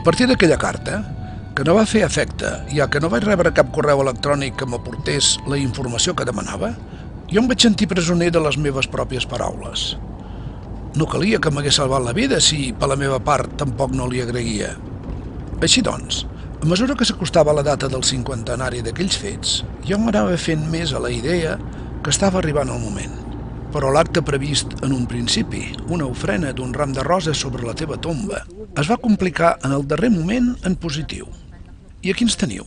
partir d'aquella carta, que no va fer efecte, ja que no vaig rebre cap correu electrònic que m'aportés la informació que demanava, jo em vaig sentir presoner de les meves pròpies paraules. No calia que m'hagués salvat la vida si, per la meva part, tampoc no li agraïa. Així doncs, a mesura que s'acostava la data del cinquantenari d'aquells fets, jo m'anava fent més a la idea que estava arribant el moment. Però l'acte previst en un principi, una ofrena d'un ram de roses sobre la teva tomba, es va complicar en el darrer moment en positiu. I aquí ens teniu,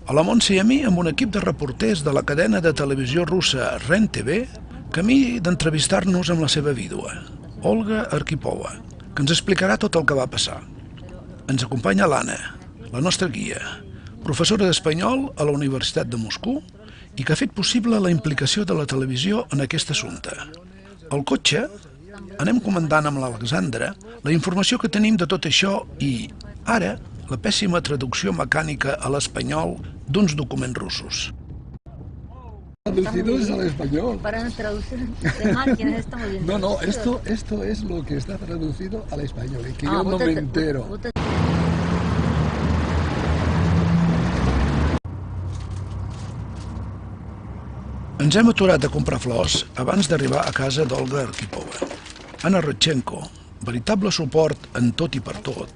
a la Montse i a mi amb un equip de reporters de la cadena de televisió russa REN-TV, camí d'entrevistar-nos amb la seva vídua, Olga Arkhipova, que ens explicarà tot el que va passar. Ens acompanya l'Anna, la nostra guia, professora d'espanyol a la Universitat de Moscou i que ha fet possible la implicació de la televisió en aquest assumpte. Al cotxe anem comentant amb l'Alexandra la informació que tenim de tot això i, ara, la pèssima traducció mecànica a l'espanyol d'uns documents russos. Traducidos al español. Para no traducir de máquinas estamos viendo. No, esto es lo que está traducido al español y que yo no me entero. Ens hem aturat a comprar flors abans d'arribar a casa d'Olga Arkhipova. Anna Rodchenko, veritable suport en tot i per tot,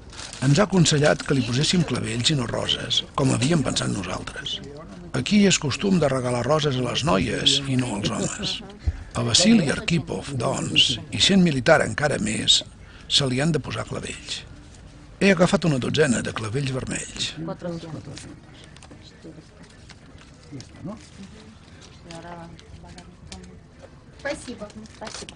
ens ha aconsellat que li poséssim clavells i no roses, com havíem pensat nosaltres. Aquí és costum de regalar roses a les noies i no als homes. A Vasili Arkhipov, doncs, i sent militar encara més, se li han de posar clavells. He agafat una dotzena de clavells vermells. Спасибо. Спасибо.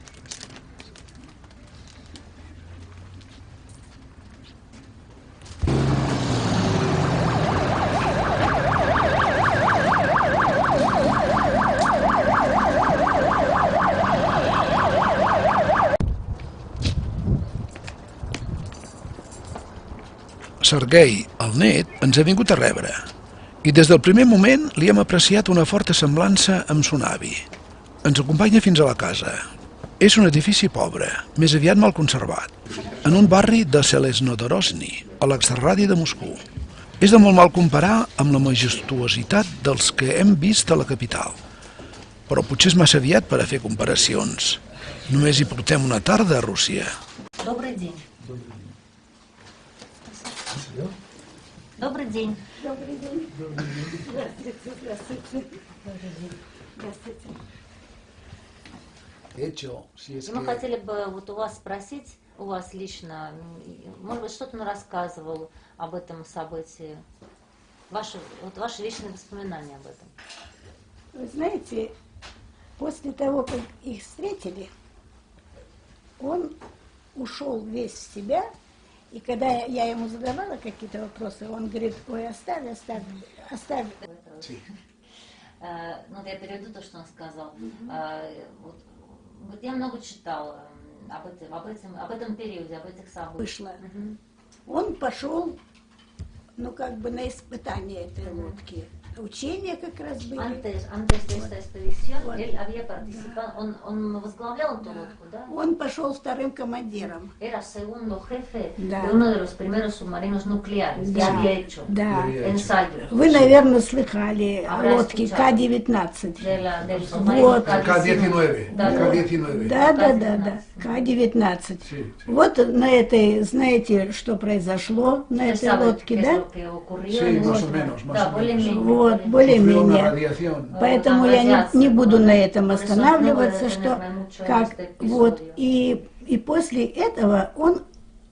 Sergei, el net, ens ha vingut a rebre i des del primer moment li hem apreciat una forta semblança amb son avi. Ens acompanya fins a la casa. És un edifici pobre, més aviat mal conservat, en un barri de Selesnodorosny, a l'extraradi de Moscou. És de molt mal comparar amb la majestuositat dels que hem vist a la capital. Però potser és massa aviat per a fer comparacions. Només hi portem una tarda a Rússia. Добрый день. Добрый день. Добрый день. Здравствуйте. Здравствуйте. Здравствуйте. Мы хотели бы вот у вас спросить, у вас лично, может быть, что-то рассказывал об этом событии, ваши личные воспоминания об этом. Вы знаете, после того, как их встретили, он ушел весь в себя, и когда я ему задавала какие-то вопросы, он говорит: ой, оставь. Ну, я переведу то, что он сказал. Вот я много читала об этом периоде, об этих событиях. Вышло. Он пошел, ну, как бы на испытание этой лодки. Учения как раз были. Antes de esta expedición, él había participado, он возглавлял эту лодку, да? Он пошел вторым командиром. Era segundo jefe de uno de los primeros submarinos nucleares. Да, Ya había hecho ensayos. Вы, наверное, слыхали о лодке К-19. Вот. К-19. Да, К-19. Вот на этой, знаете, что произошло на этой лодке, да? Вот, более-менее. Поэтому я не буду на этом останавливаться, что как вот. И после этого он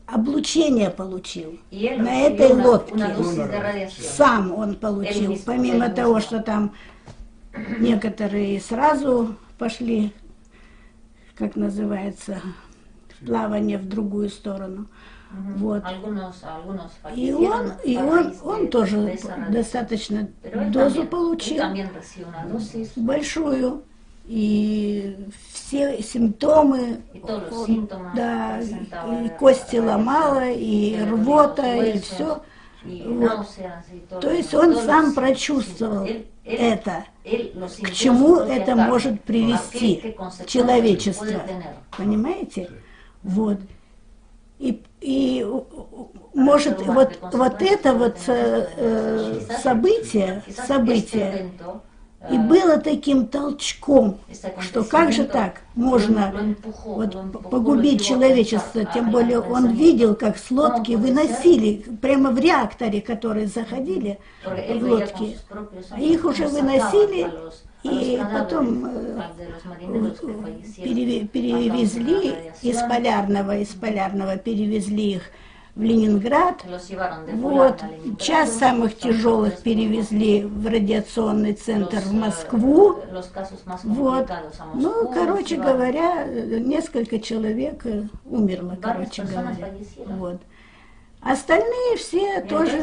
облучение получил на этой лодке. Сам он получил, помимо того, что там некоторые сразу пошли, как называется, в плавание в другую сторону. Вот. И он тоже достаточно дозу получил, большую, и все симптомы, да, и кости ломало, и рвота, и все. Вот. То есть он сам прочувствовал это, к чему это может привести человечество, понимаете? Вот. И может, вот это вот событие, и было таким толчком, что как же так можно вот погубить человечество, тем более он видел, как с лодки выносили, прямо в реакторе, которые заходили в лодки, их уже выносили, и потом перевезли из Полярного перевезли их в Ленинград. Вот, час самых тяжелых перевезли в радиационный центр в Москву. Вот. Ну, короче говоря, несколько человек умерло, короче говоря. Вот. Остальные все тоже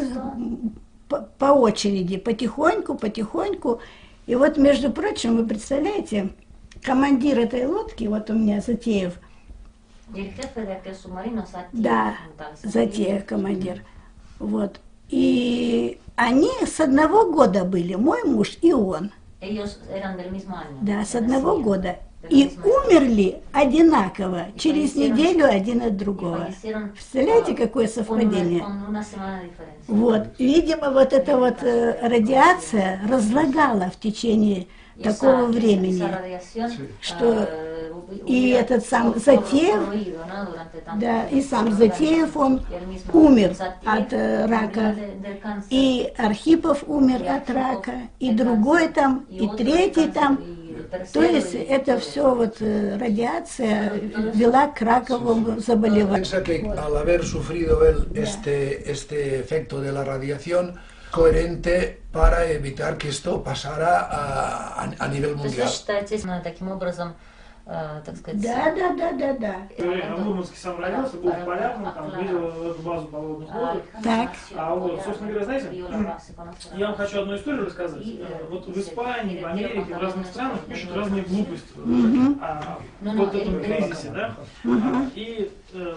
по очереди, потихоньку. И вот, между прочим, вы представляете, командир этой лодки, вот у меня Затеев, да, Затеев командир. Вот. И они с одного года были, мой муж и он. Да, с одного года. И умерли одинаково, через неделю один от другого. Представляете, какое совпадение? Вот. Видимо, вот эта вот радиация разлагала в течение такого времени, что и этот сам Затеев, да, и сам Затеев, он умер от рака, и Архипов умер от рака, и другой там, и третий там. То есть это все вот радиация вела к раковому заболеванию. Piensa que al haber sufrido él este efecto de la radiación coherente para evitar que esto pasara a nivel mundial. Таким образом, так сказать... Да. В Мурманске сам родился, был в Полярном, там видел эту базу подводных лодок. Так. А вот, собственно говоря, знаете, я вам хочу одну историю рассказать. Вот в Испании, в Америке, в разных странах пишут разные глупости о вот этом кризисе, да? И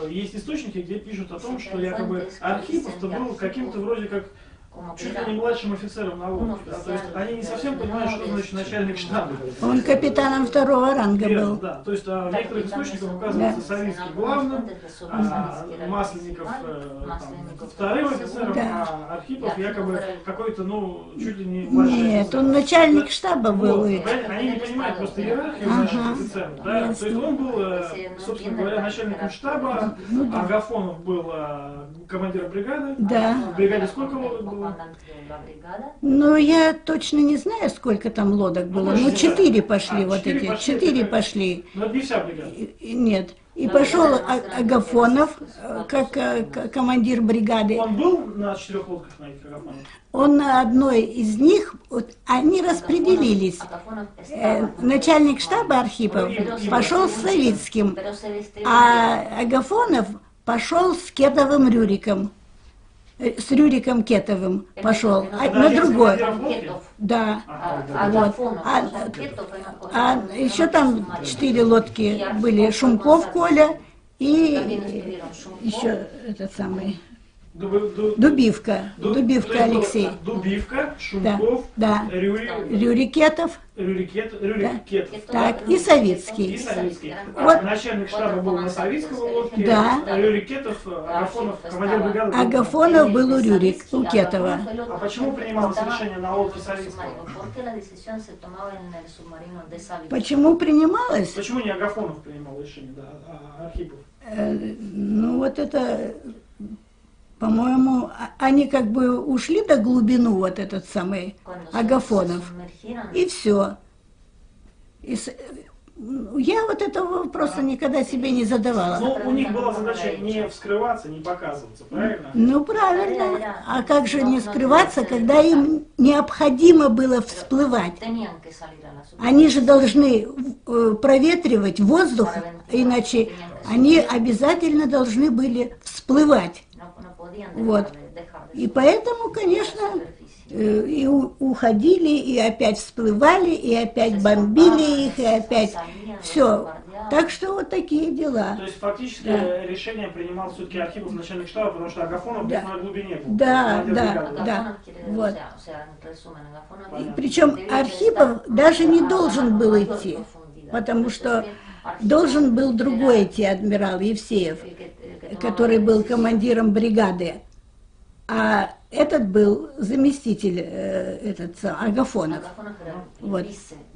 есть источники, где пишут о том, что якобы Архипов-то был каким-то вроде как чуть ли не младшим офицером на лодке. Да? То есть они не совсем понимают, что значит начальник штаба. Он капитаном второго ранга был. Да, то есть в некоторых источниках указывается Савицкий главным, Масленников вторым офицером, а Архипов якобы какой-то, ну, чуть ли не младший. Нет, он начальник штаба был. Вот, они не понимают просто иерархию наших офицеров. Да? То есть он был, собственно говоря, начальником штаба, Агафонов был командиром бригады. Да. В бригаде сколько лодок было? Ну, я точно не знаю, сколько там лодок было. Ну, 4 пошли, вот эти. 4 пошли. Но это не вся бригада. Нет. И пошел Агафонов, как командир бригады. Он был на 4 лодках на этих Агафонов? Он на одной из них, вот, они распределились. Начальник штаба Архипов пошел с Савицким, а Агафонов пошел с Кетовым Рюриком. С Рюриком Кетовым пошел, на другой. Да. Вот. А еще там 4 лодки были. Шумков Коля и еще этот самый Дубивка. Дубивка Алексей. Дубивка, Шумков, да. Рюрик Кетов. Кетов. Так, и Савицкий. Вот. Начальник штаба был на Савицкого лодке, да. А Рюрик Кетов, Агафонов, командир бригады. Агафонов был у Рюрик, у Кетова. А почему принималось решение на лодке Савицкого? Почему принималось? Почему не Агафонов принимал решение, да, а Архипов? Ну вот это... По-моему, они как бы ушли до глубину, вот этот самый Агафонов, и все. Я вот этого вопроса никогда себе не задавала. Ну, у них была задача не вскрываться, не показываться, правильно? Ну, правильно. А как же не скрываться, когда им необходимо было всплывать? Они же должны проветривать воздух, иначе они обязательно должны были всплывать. Вот. И поэтому, конечно, и уходили, и опять всплывали, и опять бомбили их, и опять все. Так что вот такие дела. То есть фактически решение принимал все-таки Архипов, начальник штаба, потому что Агафонов на глубине был. Да. Вот. Причем Архипов даже не должен был идти, потому что должен был другой идти адмирал Евсеев. который был командиром бригады, а этот был заместитель, Агафонов. Вот.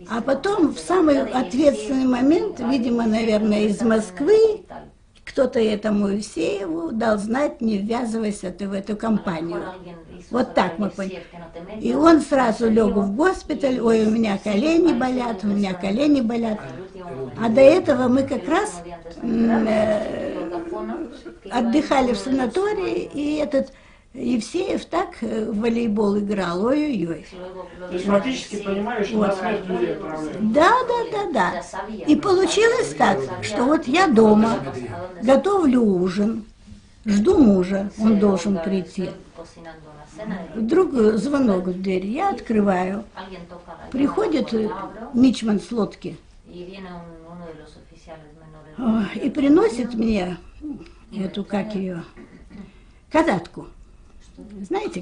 А потом в самый ответственный момент, видимо, наверное, из Москвы, кто-то этому Евсееву дал знать: не ввязывайся ты в эту компанию. Вот так мы поняли. И он сразу лег в госпиталь: ой, у меня колени болят, у меня колени болят. А до этого мы как раз отдыхали в санатории, и этот Евсеев так в волейбол играл, ой-ой-ой. То есть фактически понимаешь, что на смерть людей отправляют. Да. И получилось так, что вот я дома, готовлю ужин, жду мужа, он должен прийти. Вдруг звонок в дверь, я открываю. Приходит мичман с лодки и приносит мне эту, как ее, кадатку. Знаете,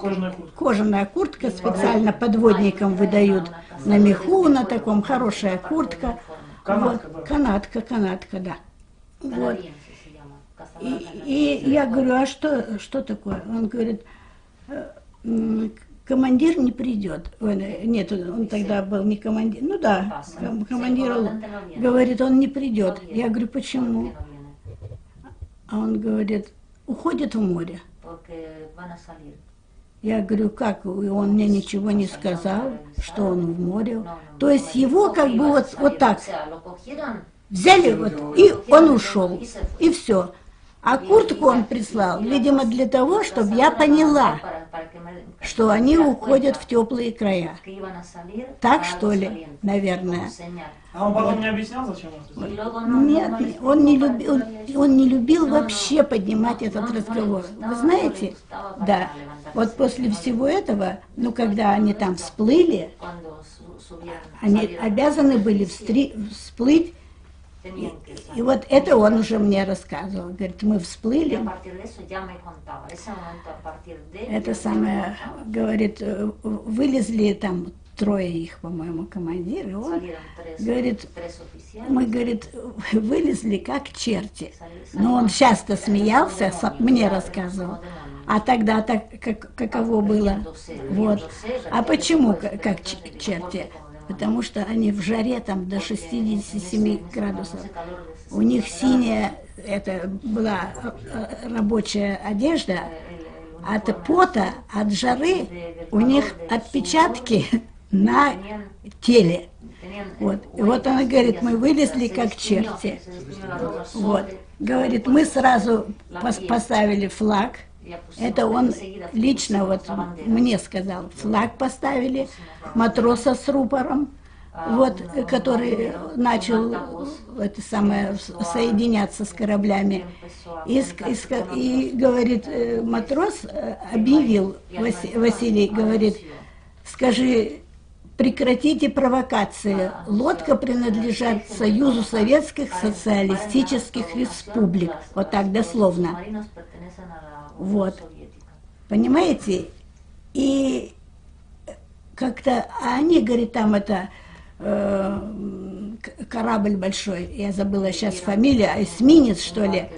кожаная куртка, специально подводникам выдают на меху, на таком, хорошая куртка. Канатка, да. Вот. И я говорю: а что такое? Он говорит: командир не придет. Нет, он тогда был не командир. Ну да, командир говорит: он не придет. Я говорю: почему? А он говорит: уходит в море. Я говорю: как? И он мне ничего не сказал, что он в море. То есть его как бы вот так взяли, вот, и он ушел, и все. А куртку он прислал, видимо, для того, чтобы я поняла, что они уходят в теплые края. Так, что ли, наверное. А он потом не объяснял, зачем он? Нет, он не любил вообще поднимать этот разговор. Вы знаете, да, вот после всего этого, ну, когда они там всплыли, они обязаны были всплыть. И вот это он уже мне рассказывал. Говорит: мы всплыли. Это самое, говорит, вылезли там трое их, по-моему, командиры. Он говорит: мы, говорит, вылезли как черти. Но он часто смеялся, мне рассказывал. А тогда так каково было? Вот. А почему как черти? Потому что они в жаре там до 67 градусов. У них синяя, это была рабочая одежда, от пота, от жары у них отпечатки на теле. Вот. И вот она говорит: мы вылезли как черти. Вот. Говорит: мы сразу поставили флаг. Это он лично вот мне сказал. Флаг поставили, матроса с рупором, вот, который начал это самое, соединяться с кораблями. И говорит, матрос объявил, Василий говорит: скажи, прекратите провокации. Лодка принадлежит Союзу Советских Социалистических Республик. Вот так дословно. Вот. Понимаете? И как-то они, говорит, там это корабль большой, я забыла сейчас фамилия, эсминец, что ли.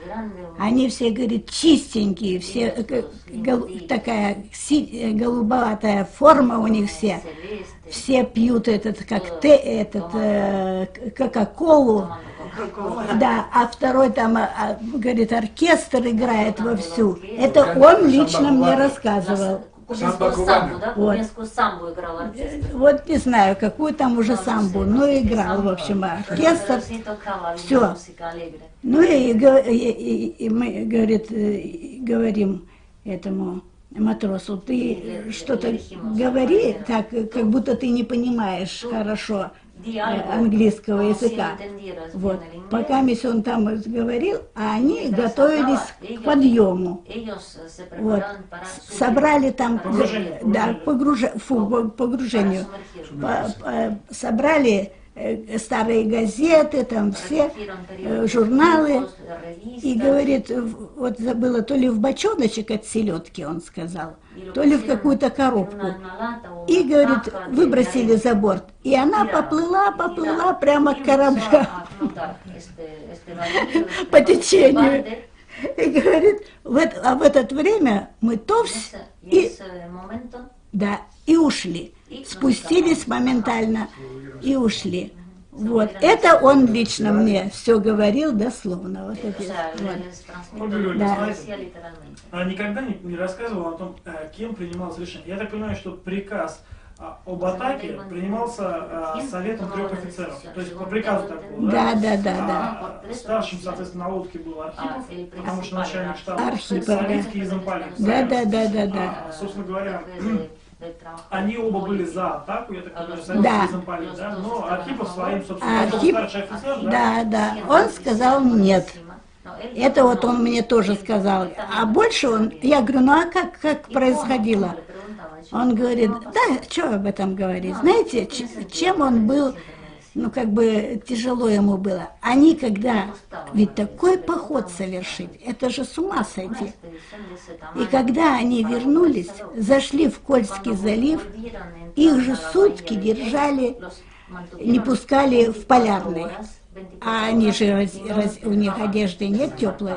Они все, говорит, чистенькие, все такая голубоватая форма у них все. Все пьют кока-колу. Да, а второй там, говорит, оркестр играет вовсю. Это он лично мне рассказывал. Вот. Вот не знаю, какую там уже самбу, но играл, в общем, оркестр. Все. Ну и мы, говорит, говорим этому матросу: ты что-то говори, так, как будто ты не понимаешь хорошо английского языка. Вот. Пока он там говорил, а они готовились к подъему. Вот. Собрали там, погружению. Собрали старые газеты, там все журналы. И говорит, вот забыла, то ли в бочоночек от селедки, он сказал, то ли в какую-то коробку. И, говорит, выбросили за борт. И она поплыла прямо к кораблю по течению. И говорит, а в это время мы товс и ушли. Спустились моментально и ушли. Вот. Это он лично мне все говорил дословно. Вот эти, вот. Да. А никогда не рассказывал о том, кем принималось решение. Я так понимаю, что приказ об атаке принимался советом 3 офицеров. То есть по приказу такого, да? Да. Старшим, соответственно, на лодке был Архипов, потому что начальник штаба, Архипов, Савицкий и замполит. Да. Собственно говоря, они оба были за атаку, я так понимаю, Савицкий и замполит, да? Но Архипов своим, собственно, старший офицер, да? Да. Он сказал нет. Это вот он мне тоже сказал. А больше он, я говорю, ну а как происходило? Он говорит, да, что об этом говорить? Знаете, чем он был, ну как бы тяжело ему было. Они когда, ведь такой поход совершить, это же с ума сойти. И когда они вернулись, зашли в Кольский залив, их же сутки держали, не пускали в Полярный. А они же, у них одежды нет теплой,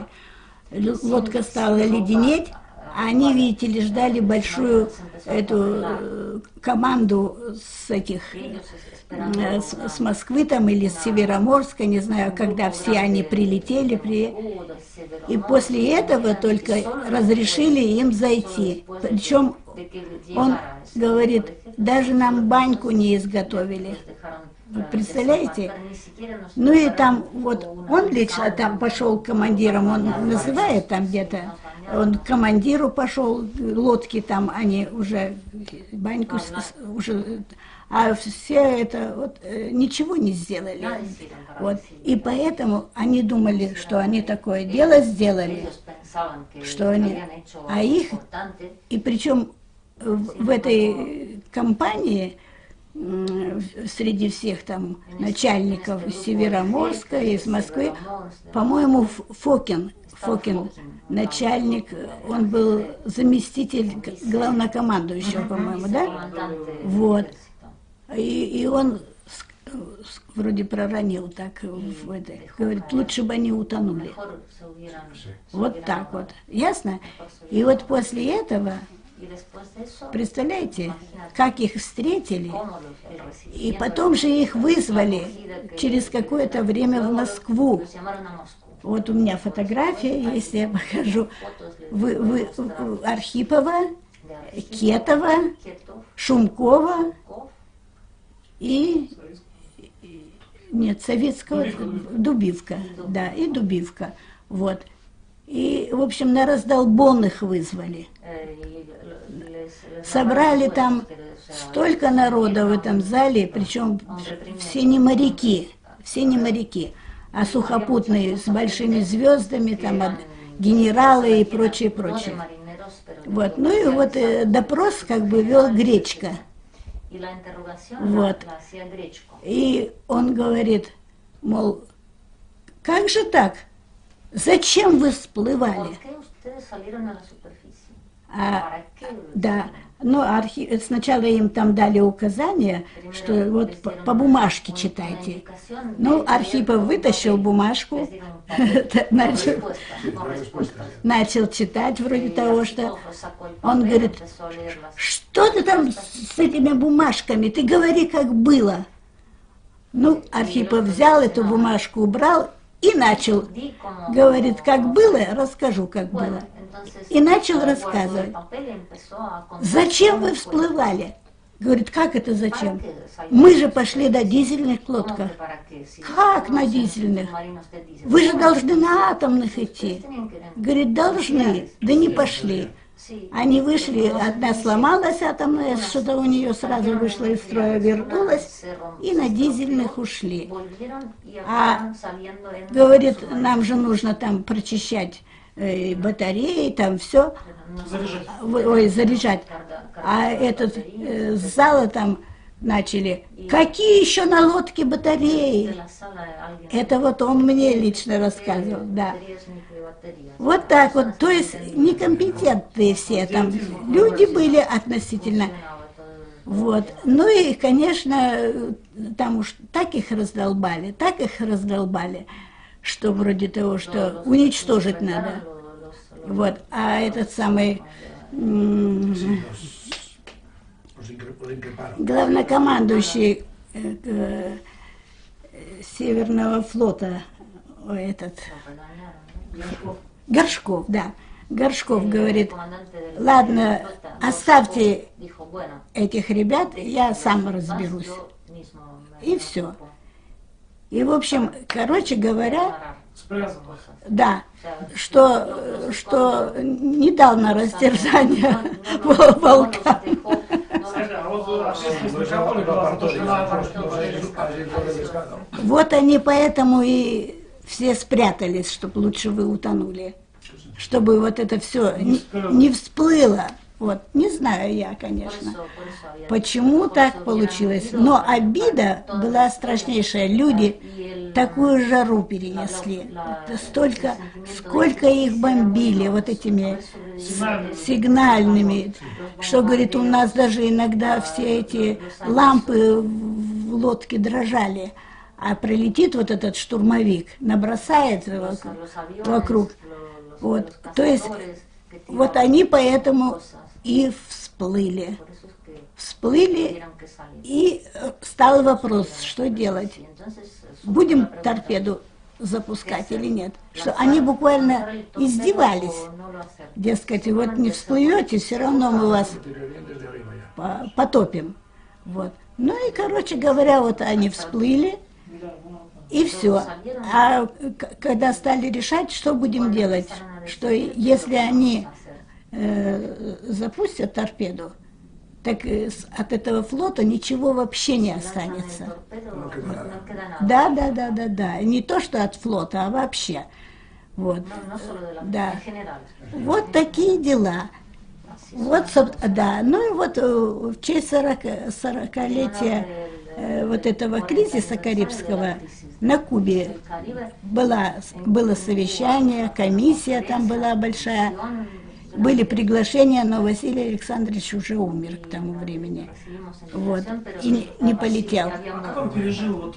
лодка стала леденеть, а они, видите ли, ждали большую эту команду с этих, с Москвы там или с Североморска, не знаю, когда все они прилетели, и после этого только разрешили им зайти. Причем он говорит, даже нам баньку не изготовили. Вы представляете? Ну и там, вот он лично там пошел командиром, он называет там где-то, он к командиру пошел, лодки там, они уже, баньку уже, а все это, вот, ничего не сделали. Вот. И поэтому они думали, что они такое дело сделали, что они, а их, и причем в этой компании, среди всех там начальников из Североморска, из Москвы, по-моему, Фокин, начальник, он был заместитель главнокомандующего, по-моему, да? Вот. И он вроде проронил так, говорит, лучше бы они утонули. Вот так вот. Ясно? И вот после этого, представляете, как их встретили, и потом же их вызвали через какое-то время в Москву. Вот у меня фотография, если я покажу, Архипова, Кетова, Шумкова и нет, Советского, Дубивка, да, и Дубивка, вот. И, в общем, на раздолбон их вызвали. Собрали там столько народа в этом зале, причем все не моряки, а сухопутные с большими звездами, там генералы и прочее. Вот. Ну и вот допрос как бы вел Гречка. Вот. И он говорит, мол, как же так? Зачем вы всплывали? Да, но сначала им там дали указания, что вот по бумажке читайте. Ну, Архипов вытащил бумажку, начал читать вроде того, что... Он говорит, что ты там с этими бумажками, ты говори, как было. Ну, Архипов взял эту бумажку, убрал и начал. Говорит, как было, расскажу, как было. И начал рассказывать. Зачем вы всплывали? Говорит, как это зачем? Мы же пошли на дизельных лодках. Как на дизельных? Вы же должны на атомных идти. Говорит, должны, да не пошли. Они вышли, одна сломалась атомная, что-то у нее сразу вышло из строя, вернулась, и на дизельных ушли. А, говорит, нам же нужно там прочищать батареи, там все. Заряжать. А этот с зала там начали. Какие еще на лодке батареи? Это вот он мне лично рассказывал, да. Вот так вот, то есть некомпетентные все там люди были относительно. Вот. Ну и, конечно, там уж так их раздолбали, что вроде того, что уничтожить надо. Вот, а этот самый главнокомандующий Северного флота, этот Горшков, да. Горшков говорит: ладно, оставьте этих ребят, я сам разберусь. И все. И, в общем, короче говоря, да, что не дал на растерзание волка. Вот они поэтому и все спрятались, чтобы лучше вы утонули. Чтобы вот это все не всплыло. Вот, не знаю я, конечно, почему так получилось, но обида была страшнейшая. Люди такую жару перенесли, сколько их бомбили вот этими сигнальными, что, говорит, у нас даже иногда все эти лампы в лодке дрожали, а прилетит вот этот штурмовик, набросает вокруг, вот, то есть вот они поэтому и всплыли, и стал вопрос, что делать, будем торпеду запускать или нет, что они буквально издевались, дескать, вот не всплывете, все равно мы вас потопим, вот. Ну и, короче говоря, вот они всплыли, и все. А когда стали решать, что будем делать, что если они запустят торпеду, так от этого флота ничего вообще не останется. Да. Не то, что от флота, а вообще. Вот. Да. Вот такие дела. Вот, да. Ну и вот в честь 40-летия вот этого кризиса Карибского на Кубе было совещание, комиссия там была большая, были приглашения, но Василий Александрович уже умер к тому времени, вот, и не полетел. А как он пережил, вот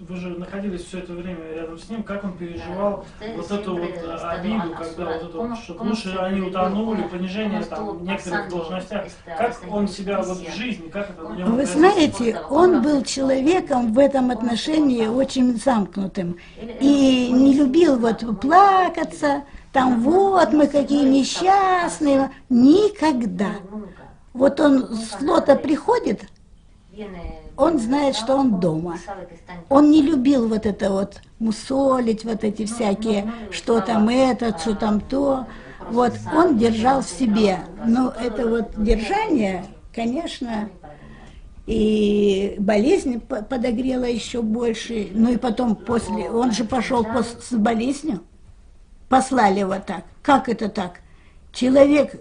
вы же находились все это время рядом с ним, как он переживал вот эту вот обиду, когда вот это вот, что лучше они утонули, понижение там в некоторых должностях, как он себя вот в жизни, как это в нем? Вы знаете, он был человеком в этом отношении очень замкнутым и не любил вот плакаться, там вот мы какие несчастные, никогда. Вот он с флота приходит, он знает, что он дома. Он не любил вот это вот мусолить, вот эти всякие, что там это, что там то. Вот он держал в себе. Но это вот держание, конечно, и болезнь подогрела еще больше. Ну и потом после, он же пошел с болезнью. Послали его так. Как это так? Человек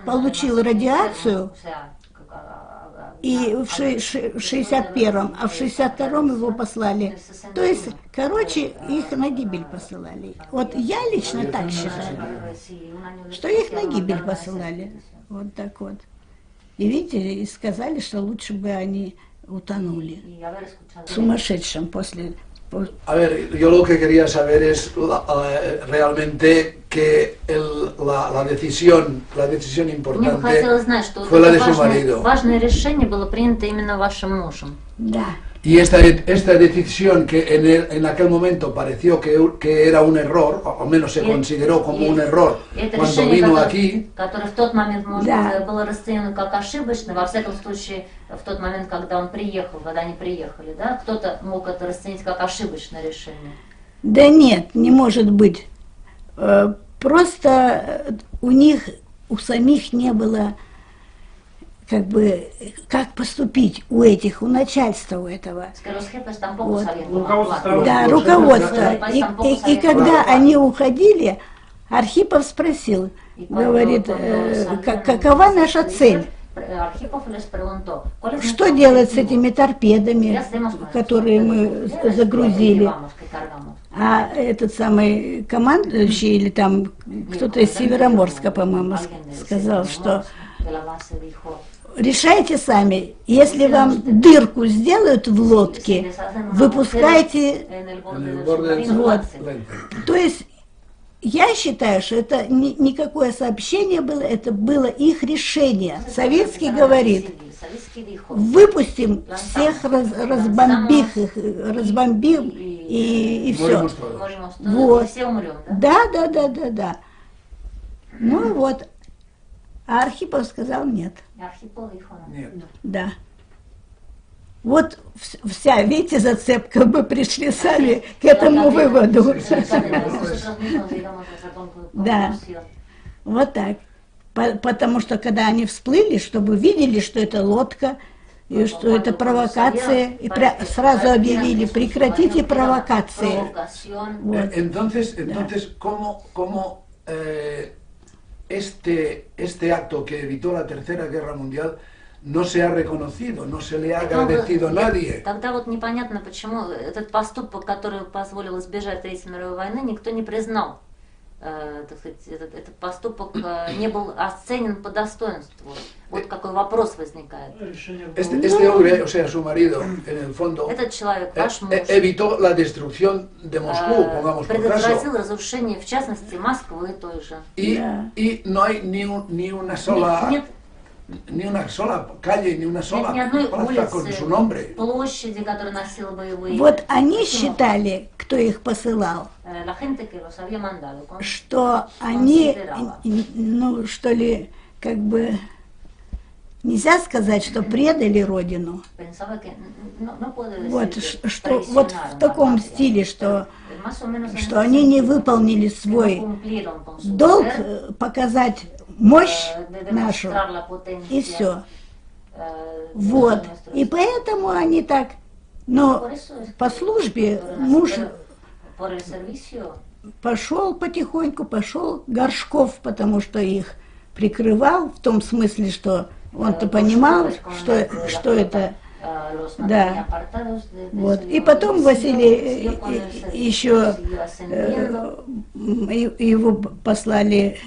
получил радиацию и в 61-м, а в 62-м его послали. То есть, короче, их на гибель посылали. Вот я лично так считаю, что их на гибель посылали. Вот так вот. И видите, и сказали, что лучше бы они утонули. Сумасшедшим после... A ver, yo lo que quería saber es realmente que la decisión importante fue la de su marido. Важное решение было принято именно вашим мужем. Да. Y esta decisión que en aquel momento pareció que era un error, o al menos se consideró como un error cuando vino aquí. Которое в тот момент, может быть, было расценено как ошибочно, во всяком случае, в тот момент, когда он приехал, когда они приехали, да, кто-то мог это расценить как ошибочное решение. Да нет, не может быть. Просто у них, у самих не было, как бы, как поступить у этих, у начальства у этого. Вот. Да, руководство. И когда они уходили, Архипов спросил, говорит, какова наша цель? Что делать с этими торпедами, которые мы загрузили? А этот самый командующий, или там кто-то из Североморска, по-моему, сказал, что решайте сами, если вам дырку сделают в лодке, выпускайте, вот. То есть я считаю, что это никакое сообщение было, это было их решение. Советский говорит, выпустим всех, разбомбим и все. Вот. Да. Ну вот. А Архипов сказал нет. Нет. Да. Вот вся, видите, зацепка, мы пришли сами к этому выводу. Да, вот так. Потому что когда они всплыли, чтобы видели, что это лодка, и что это провокация, и сразу объявили, прекратите провокации. Вот. Entonces, ¿cómo este acto que evitó la Tercera Guerra Mundial no se ha reconocido, no se le ha agradecido a nadie? Тогда вот непонятно, почему этот поступок, который позволил избежать Третьей мировой войны, никто не признал. Так сказать, этот поступок не был оценен по достоинству. Вот какой вопрос возникает. Este hombre, o sea, su marido, en el fondo, этот человек, ваш муж, evitó la destrucción de Moscú, pongamos por предотвратил caso. разрушение, в частности, Москвы той же. Y no hay ni una sola... Ni una sola calle, ni una sola plaza con su nombre. Площади, которые носила боевые. Вот они считали, кто их посылал, что они, ну что ли, как бы, нельзя сказать, что предали Родину. Вот, что, вот в таком стиле, что они не выполнили свой долг, показать мощь нашу, и все. Вот. И поэтому они так, но по службе муж пошел потихоньку, пошел Горшков, потому что их прикрывал, в том смысле, что он-то понимал, что это... Да. Вот. И потом Василий еще его послали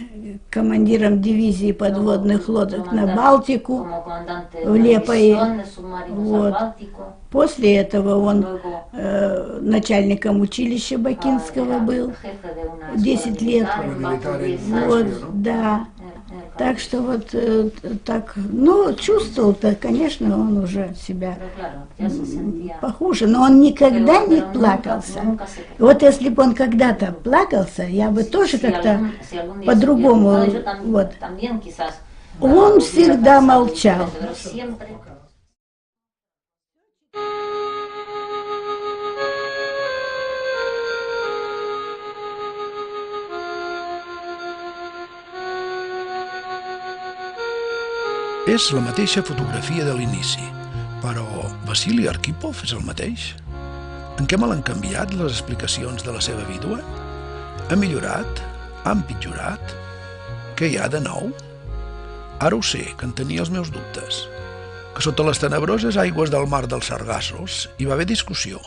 командиром дивизии подводных лодок на Балтику, в Лепое. Вот. После этого он начальником училища Бакинского был 10 лет. Вот, да. Так что вот так, ну, чувствовал-то, конечно, он уже себя похуже, но он никогда не плакался. Вот если бы он когда-то плакался, я бы тоже как-то по-другому, вот. Он всегда молчал. És la mateixa fotografia de l'inici, però Vassili Arkhipov és el mateix? En què me l'han canviat les explicacions de la seva vídua? Ha millorat? Ha empitjorat? Què hi ha de nou? Ara ho sé, que en tenia els meus dubtes. Que sota les tenebroses aigües del mar dels Sargassos hi va haver discussió,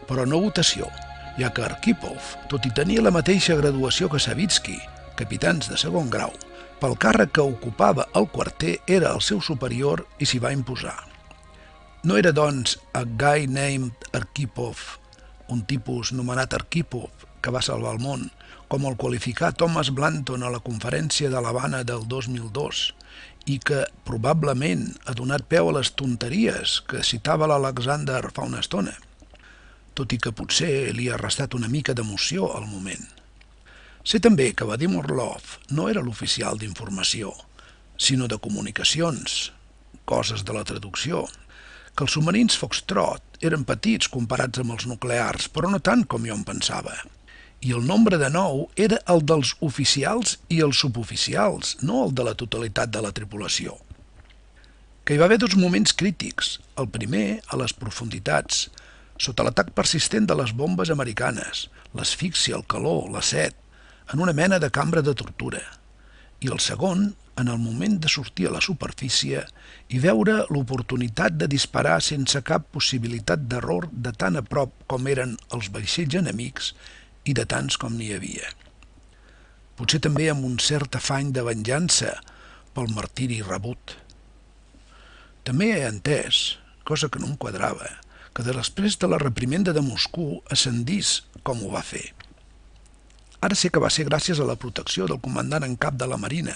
però no votació, ja que Arkhipov, tot i tenir la mateixa graduació que Savitsky, capitans de segon grau, pel càrrec que ocupava el quarter era el seu superior i s'hi va imposar. No era, doncs, a guy named Arkhipov, un tipus nomenat Arkhipov que va salvar el món, com el qualificà Thomas Blanton a la conferència de l'Havana del 2002 i que probablement ha donat peu a les tonteries que citava l'Alexander fa una estona, tot i que potser li ha restat una mica d'emoció al moment. Sé també que Vadim Orlov no era l'oficial d'informació, sinó de comunicacions, coses de la traducció, que els submarins Foxtrot eren petits comparats amb els nuclears, però no tant com jo em pensava. I el nombre de 9 era el dels oficials i els suboficials, no el de la totalitat de la tripulació. Que hi va haver dos moments crítics, el primer a les profunditats, sota l'atac persistent de les bombes americanes, l'asfíxia, el calor, la set, en una mena de cambra de tortura, i el segon, en el moment de sortir a la superfície i veure l'oportunitat de disparar sense cap possibilitat d'error de tan a prop com eren els vaixells enemics i de tants com n'hi havia. Potser també amb un cert afany de venjança pel martiri rebut. També he entès, cosa que no em quadrava, que després de la reprimenda de Moscou ascendís com ho va fer. Ara sé que va ser gràcies a la protecció del comandant en cap de la Marina,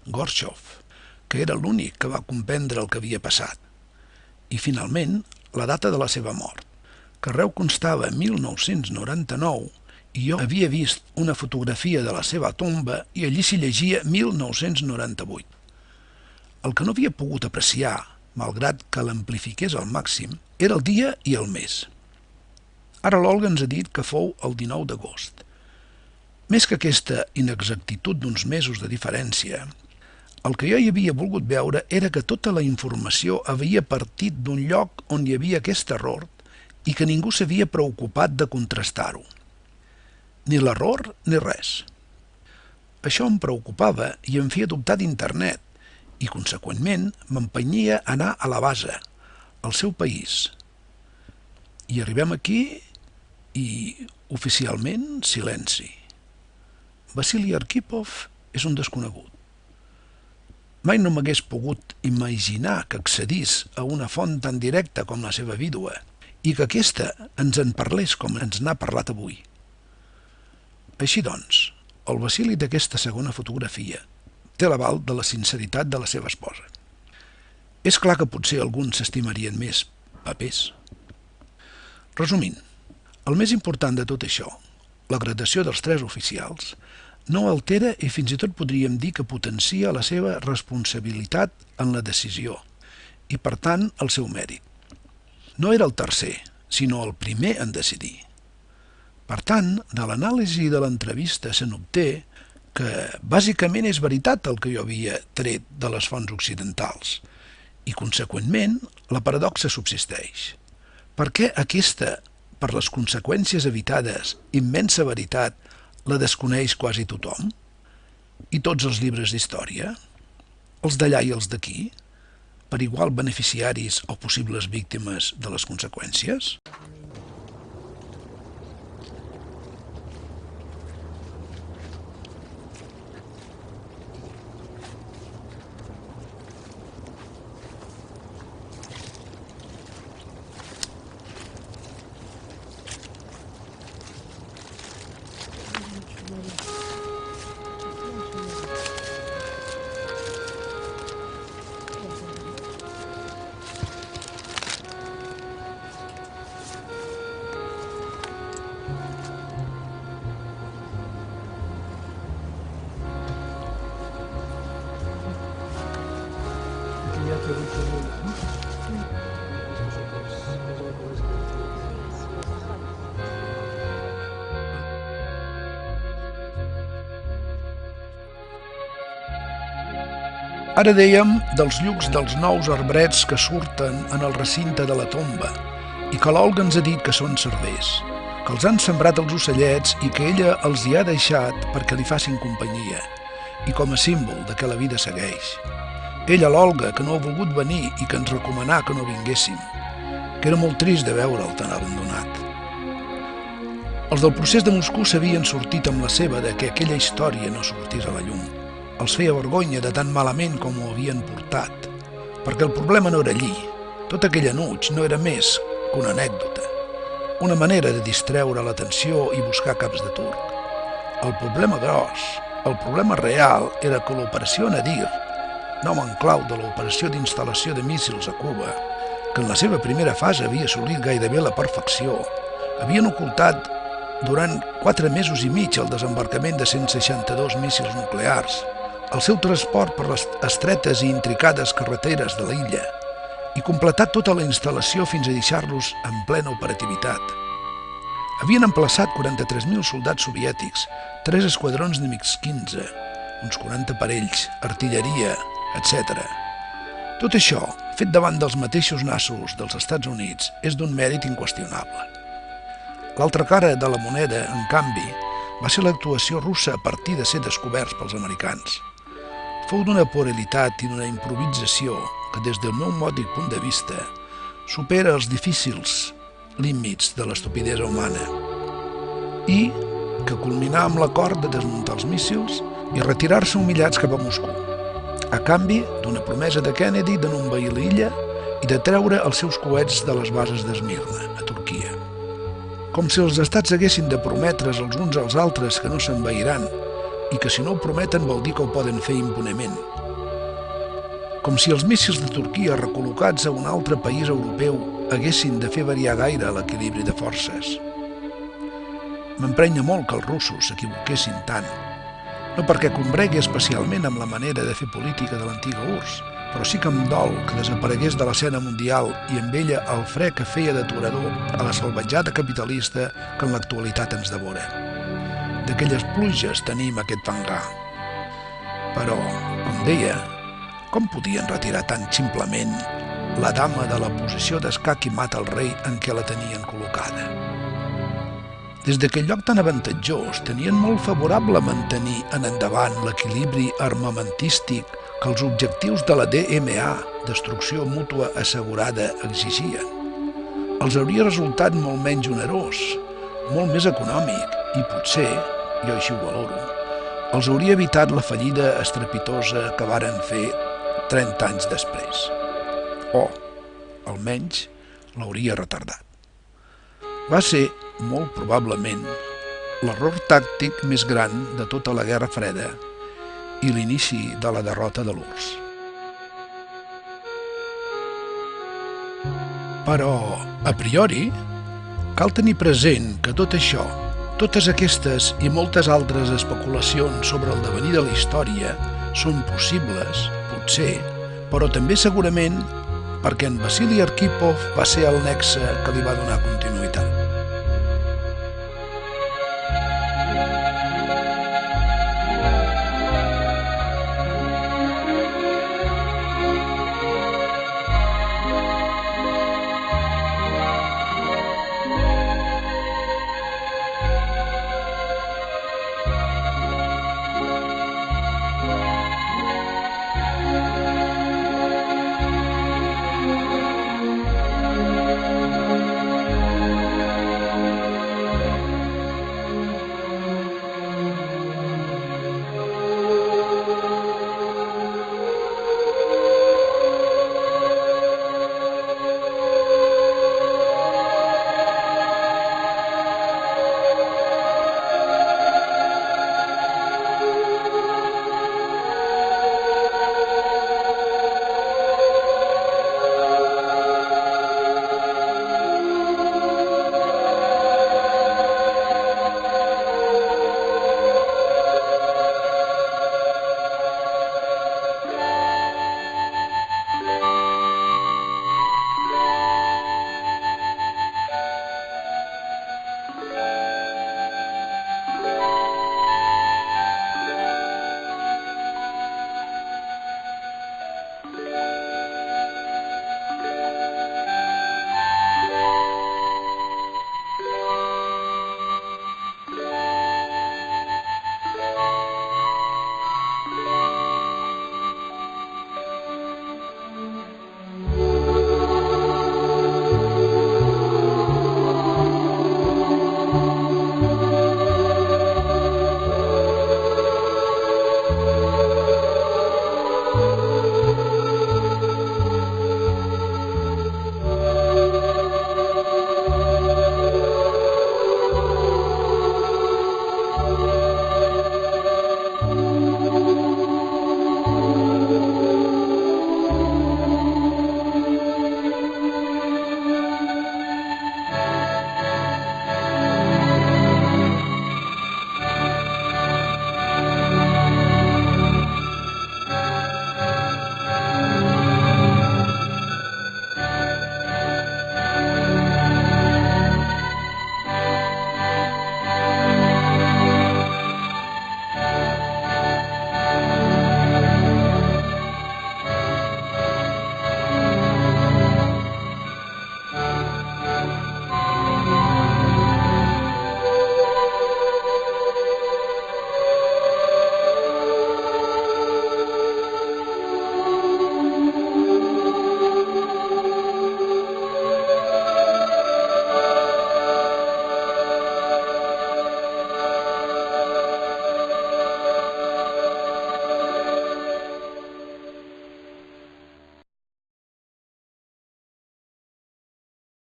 Gorshov, que era l'únic que va comprendre el que havia passat. I, finalment, la data de la seva mort. Carreu constava 1999 i jo havia vist una fotografia de la seva tomba i allí s'hi llegia 1998. El que no havia pogut apreciar, malgrat que l'amplifiqués al màxim, era el dia i el mes. Ara l'Olga ens ha dit que fou el 19 d'agost. Més que aquesta inexactitud d'uns mesos de diferència, el que jo hi havia volgut veure era que tota la informació havia partit d'un lloc on hi havia aquest error i que ningú s'havia preocupat de contrastar-ho. Ni l'error ni res. Això em preocupava i em feia dubtar d'internet i, conseqüentment, m'empenyia a anar a la base, al seu país. I arribem aquí i, oficialment, silenci. Vasili Arkhipov és un desconegut. Mai no m'hagués pogut imaginar que accedís a una font tan directa com la seva vídua i que aquesta ens en parlés com ens n'ha parlat avui. Així doncs, el Vasili d'aquesta segona fotografia té l'aval de la sinceritat de la seva esposa. És clar que potser alguns s'estimarien més papers. Resumint, el més important de tot això, la gradació dels 3 oficials, no altera i fins i tot podríem dir que potencia la seva responsabilitat en la decisió i, per tant, el seu mèrit. No era el tercer, sinó el primer en decidir. Per tant, de l'anàlisi de l'entrevista se n'obté que bàsicament és veritat el que jo havia tret de les fonts occidentals i, conseqüentment, la paradoxa subsisteix. Per què aquesta, per les conseqüències evitades, immensa veritat la desconeix quasi tothom? I tots els llibres d'història? Els d'allà i els d'aquí? Per igual beneficiaris o possibles víctimes de les conseqüències? Ara dèiem dels llucs dels nous arbrets que surten en el recinte de la tomba i que l'Olga ens ha dit que són cerders, que els han sembrat els ocellets i que ella els hi ha deixat perquè li facin companyia i com a símbol de que la vida segueix. Ella, l'Olga, que no ha volgut venir i que ens recomanà que no vinguéssim, que era molt trist de veure'l tan abandonat. Els del procés de Moscou s'havien sortit amb la seva de que aquella història no sortís a la llum. Els feia vergonya de tan malament com ho havien portat, perquè el problema no era allí. Tot aquell enuig no era més que una anècdota, una manera de distreure l'atenció i buscar caps de turc. El problema gros, el problema real, era que l'operació Nadir, nom en clau de l'operació d'instal·lació de míssils a Cuba, que en la seva primera fase havia assolit gairebé la perfecció, havien ocultat durant 4 mesos i mig el desembarcament de 162 míssils nuclears, el seu transport per les estretes i intricades carreteres de l'illa i completar tota la instal·lació fins a deixar-los en plena operativitat. Havien emplaçat 43.000 soldats soviètics, 3 esquadrons de MiG-15, uns 40 parells, artilleria, etc. Tot això, fet davant dels mateixos nassos dels Estats Units, és d'un mèrit inqüestionable. L'altra cara de la moneda, en canvi, va ser l'actuació russa a partir de ser descoberts pels americans. Fou d'una puerilitat i d'una improvisació que, des del meu mòdic punt de vista, supera els difícils límits de l'estupidesa humana i que culminà amb l'acord de desmuntar els míssils i retirar-se humillats cap a Moscou, a canvi d'una promesa de Kennedy de no envair l'illa i de treure els seus coets de les bases d'Esmirna, a Turquia. Com si els estats haguessin de prometre's els uns als altres que no s'envairan i que si no ho prometen vol dir que ho poden fer impunement. Com si els míssils de Turquia recol·locats a un altre país europeu haguessin de fer variar gaire l'equilibri de forces. M'emprenya molt que els russos s'equivoquessin tant, no perquè combregui especialment amb la manera de fer política de l'antiga URSS, però sí que em dol que desaparegués de l'escena mundial i amb ella el fre que feia d'aturador a la salvatjada capitalista que en l'actualitat ens devora. D'aquelles pluges tenim aquest fangar. Però, com deia, com podien retirar tan simplement la dama de la posició d'escac i mata el rei en què la tenien col·locada? Des d'aquell lloc tan avantatjós tenien molt favorable mantenir en endavant l'equilibri armamentístic que els objectius de la DMA, destrucció mútua assegurada, exigien. Els hauria resultat molt menys onerós, molt més econòmic i potser, jo així ho valoro, els hauria evitat la fallida estrepitosa que varen fer 30 anys després. O, almenys, l'hauria retardat. Va ser, molt probablement, l'error tàctic més gran de tota la Guerra Freda i l'inici de la derrota de l'URSS. Però, a priori, cal tenir present que tot això, totes aquestes i moltes altres especulacions sobre el devenir de la història són possibles, potser, però també segurament perquè en Vassili Arkhipov va ser el nexe que li va donar continuïtat.